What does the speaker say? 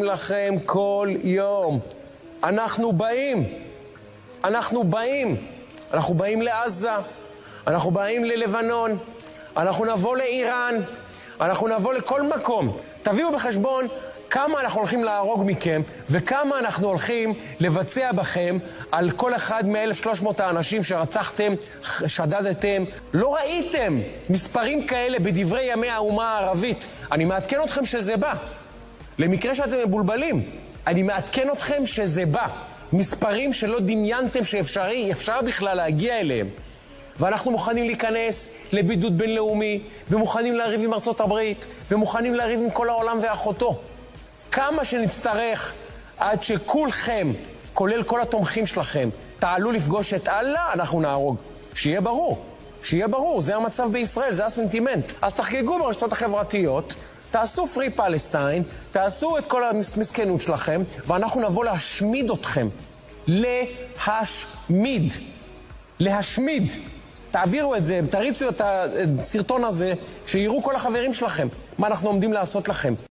לכם כל יום. אנחנו באים לעזה, אנחנו באים ללבנון, אנחנו נבוא לאיראן, אנחנו נבוא לכל מקום. תביאו בחשבון כמה אנחנו הולכים להרוג מכם וכמה אנחנו הולכים לבצע בכם על כל אחד מ-1,300 האנשים שרצחתם, שדדתם. לא ראיתם מספרים כאלה בדברי ימי האומה הערבית. אני מעדכן אתכם שזה בא. למקרה שאתם מבולבלים, אני מעדכן אתכם שזה בא. מספרים שלא דמיינתם שאפשר בכלל להגיע אליהם. ואנחנו מוכנים להיכנס לבידוד בינלאומי, ומוכנים להריב עם ארצות הברית, ומוכנים להריב עם כל העולם ואחותו. כמה שנצטרך עד שכולכם, כולל כל התומכים שלכם, תעלו לפגוש את אללה, אנחנו נהרוג. שיהיה ברור, זה המצב בישראל, זה הסנטימנט. אז תחגגו ברשתות החברתיות, תעשו פרי פלסטיין, תעשו את כל המסכנות שלכם, ואנחנו נבוא להשמיד אתכם. להשמיד. תעבירו את זה, תריצו את הסרטון הזה, שיראו כל החברים שלכם מה אנחנו עומדים לעשות לכם.